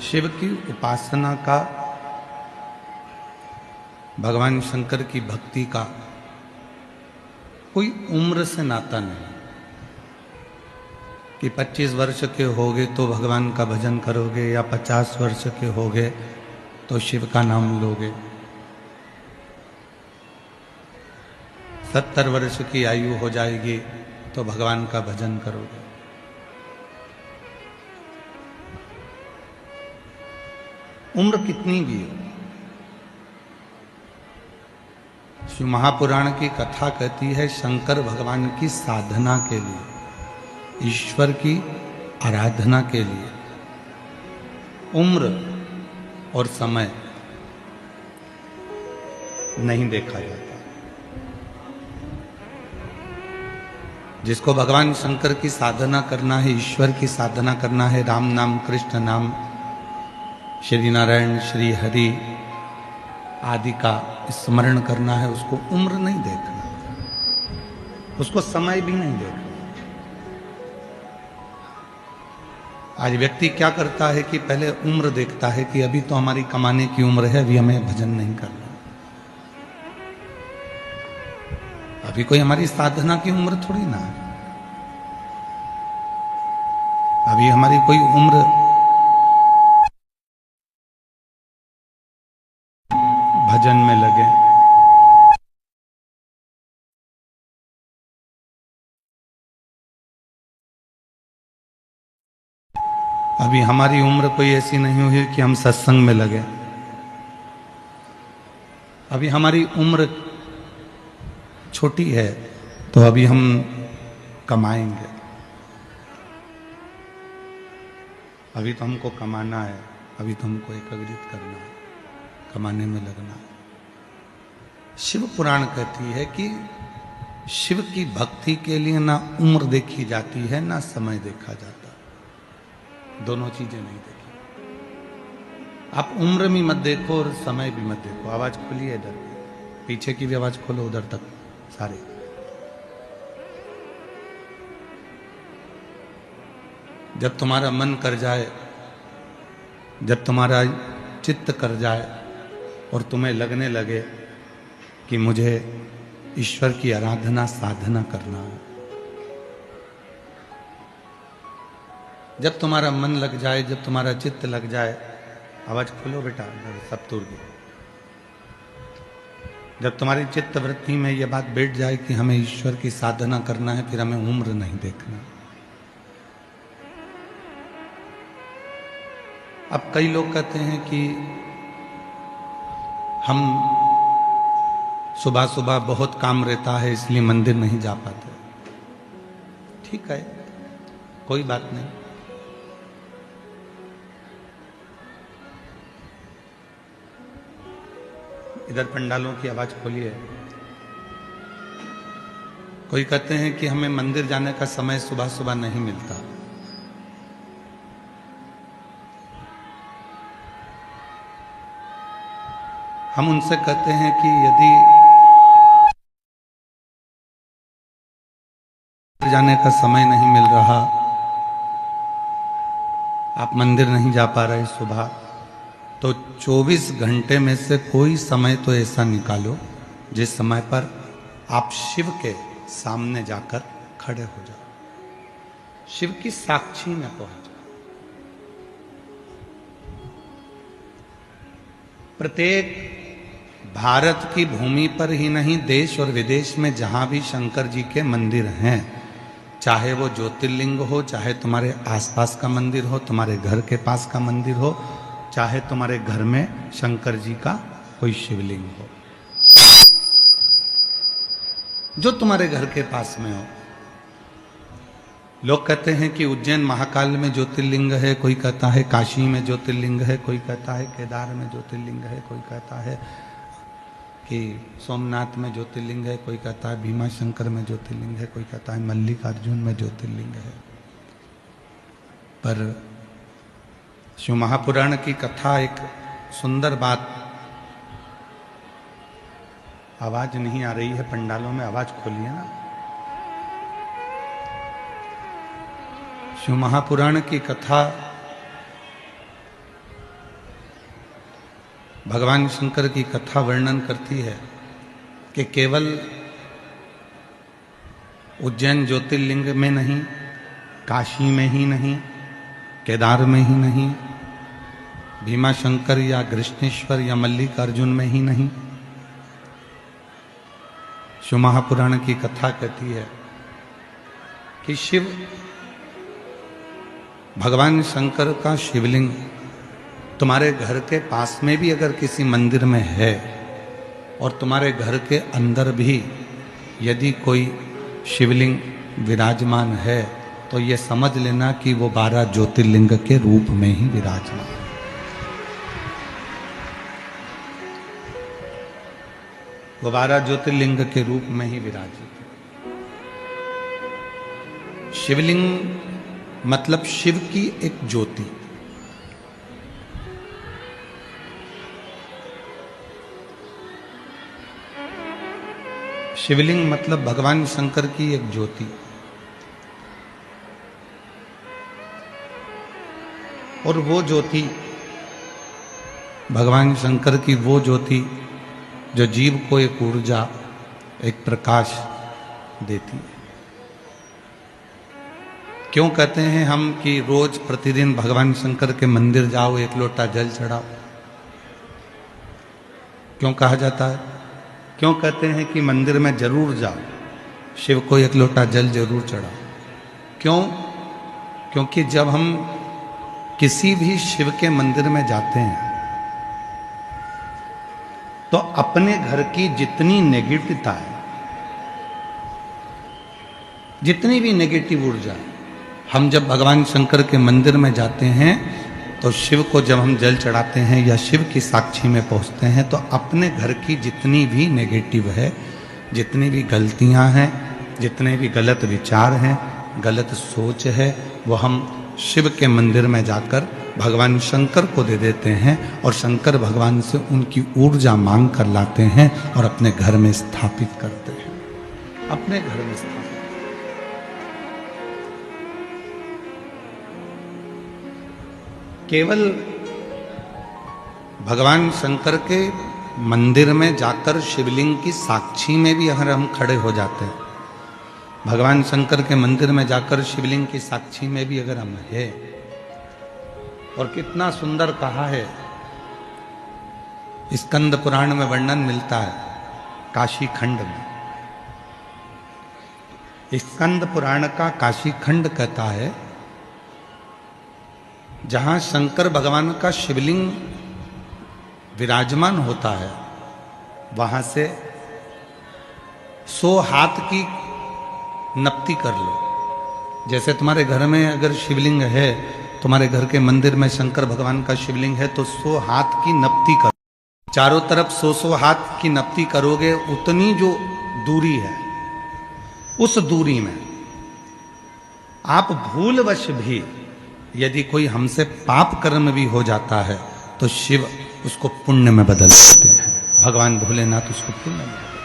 शिव की उपासना का, भगवान शंकर की भक्ति का कोई उम्र से नाता नहीं कि 25 वर्ष के होगे तो भगवान का भजन करोगे या 50 वर्ष के होगे तो शिव का नाम लोगे, 70 वर्ष की आयु हो जाएगी तो भगवान का भजन करोगे। उम्र कितनी भी हो, शिव महापुराण की कथा कहती है शंकर भगवान की साधना के लिए, ईश्वर की आराधना के लिए उम्र और समय नहीं देखा जाता। जिसको भगवान शंकर की साधना करना है, ईश्वर की साधना करना है, राम नाम, कृष्ण नाम, श्री नारायण, श्री हरि आदि का स्मरण करना है, उसको उम्र नहीं देखना, उसको समय भी नहीं देखना। आज व्यक्ति क्या करता है कि पहले उम्र देखता है कि अभी तो हमारी कमाने की उम्र है, अभी हमें भजन नहीं करना, अभी कोई हमारी साधना की उम्र थोड़ी ना है, अभी हमारी कोई उम्र भजन में लगे। अभी हमारी उम्र कोई ऐसी नहीं हुई कि हम सत्संग में लगे, अभी हमारी उम्र छोटी है तो अभी हम कमाएंगे, अभी तो हमको कमाना है, अभी तो हमको एकाग्रित करना है, कमाने में लगना है। शिव पुराण कहती है कि शिव की भक्ति के लिए ना उम्र देखी जाती है ना समय देखा जाता, दोनों चीजें नहीं देखी। आप उम्र भी मत देखो और समय भी मत देखो। आवाज खुली है इधर, पीछे की भी आवाज खोलो, उधर तक सारे। जब तुम्हारा मन कर जाए, जब तुम्हारा चित्त कर जाए और तुम्हें लगने लगे कि मुझे ईश्वर की आराधना साधना करना है, जब तुम्हारा मन लग जाए, जब तुम्हारा चित्त लग जाए, आवाज खोलो बेटा सब तुर गई, जब तुम्हारी चित्त वृत्ति में यह बात बैठ जाए कि हमें ईश्वर की साधना करना है, फिर हमें उम्र नहीं देखना। अब कई लोग कहते हैं कि हम सुबह सुबह बहुत काम रहता है इसलिए मंदिर नहीं जा पाते। ठीक है, कोई बात नहीं, इधर पंडालों की आवाज खोलिए। कोई कहते हैं कि हमें मंदिर जाने का समय सुबह सुबह नहीं मिलता। हम उनसे कहते हैं कि यदि जाने का समय नहीं मिल रहा, आप मंदिर नहीं जा पा रहे सुबह, तो 24 घंटे में से कोई समय तो ऐसा निकालो जिस समय पर आप शिव के सामने जाकर खड़े हो जाओ, शिव की साक्षी में पहुंच जाओ। प्रत्येक भारत की भूमि पर ही नहीं, देश और विदेश में जहां भी शंकर जी के मंदिर हैं, चाहे वो ज्योतिर्लिंग हो, चाहे तुम्हारे आसपास का मंदिर हो, तुम्हारे घर के पास का मंदिर हो, चाहे तुम्हारे घर में शंकर जी का कोई शिवलिंग हो, जो तुम्हारे घर के पास में हो। लोग कहते हैं कि उज्जैन महाकाल में ज्योतिर्लिंग है, कोई कहता है काशी में ज्योतिर्लिंग है, कोई कहता है केदार में ज्योतिर्लिंग है, कोई कहता है कि सोमनाथ में ज्योतिर्लिंग है, कोई कहता है भीमा शंकर में ज्योतिर्लिंग है, कोई कहता है मल्लिकार्जुन में ज्योतिर्लिंग है। पर शिव महापुराण की कथा एक सुंदर बात, आवाज नहीं आ रही है पंडालों में, आवाज खोलिए ना। शिव महापुराण की कथा भगवान शंकर की कथा वर्णन करती है कि केवल उज्जैन ज्योतिर्लिंग में नहीं, काशी में ही नहीं, केदार में ही नहीं, भीमा शंकर या कृष्णेश्वर या मल्लिकार्जुन में ही नहीं। शिव महापुराण की कथा कहती है कि शिव भगवान शंकर का शिवलिंग तुम्हारे घर के पास में भी अगर किसी मंदिर में है और तुम्हारे घर के अंदर भी यदि कोई शिवलिंग विराजमान है तो ये समझ लेना कि वो 12 ज्योतिर्लिंग के रूप में ही विराजमान है। वो 12 ज्योतिर्लिंग के रूप में ही विराजित है। शिवलिंग मतलब शिव की एक ज्योति। शिवलिंग मतलब भगवान शंकर की एक ज्योति। और वो ज्योति भगवान शंकर की वो ज्योति जो जीव को एक ऊर्जा, एक प्रकाश देती है। क्यों कहते हैं हम कि रोज प्रतिदिन भगवान शंकर के मंदिर जाओ, एक लोटा जल चढ़ाओ? क्यों कहा जाता है? क्यों कहते हैं कि मंदिर में जरूर जाओ, शिव को एक लोटा जल जरूर चढ़ाओ? क्यों? क्योंकि जब हम किसी भी शिव के मंदिर में जाते हैं तो अपने घर की जितनी नेगेटिवता है, जितनी भी नेगेटिव ऊर्जा है, हम जब भगवान शंकर के मंदिर में जाते हैं तो शिव को जब हम जल चढ़ाते हैं या शिव की साक्षी में पहुंचते हैं तो अपने घर की जितनी भी नेगेटिव है, जितनी भी गलतियां हैं, जितने भी गलत विचार हैं, गलत सोच है, वो हम शिव के मंदिर में जाकर भगवान शंकर को दे देते हैं और शंकर भगवान से उनकी ऊर्जा मांग कर लाते हैं और अपने घर में स्थापित करते हैं। अपने घर में स्थापित। केवल भगवान शंकर के मंदिर में जाकर शिवलिंग की साक्षी में भी अगर हम खड़े हो जाते हैं, भगवान शंकर के मंदिर में जाकर शिवलिंग की साक्षी में भी अगर हम हैं, और कितना सुंदर कहा है, स्कंद पुराण में वर्णन मिलता है काशी खंड में। स्कंद पुराण का काशी खंड कहता है जहां शंकर भगवान का शिवलिंग विराजमान होता है, वहां से 100 हाथ की नपती कर लो। जैसे तुम्हारे घर में अगर शिवलिंग है, तुम्हारे घर के मंदिर में शंकर भगवान का शिवलिंग है, तो 100 हाथ की नपती करो। चारों तरफ 100 हाथ की नपती करोगे, उतनी जो दूरी है, उस दूरी में आप भूलवश भी यदि कोई हमसे पाप कर्म भी हो जाता है तो शिव उसको पुण्य में बदल देते हैं। भगवान भोलेनाथ उसको पुण्य में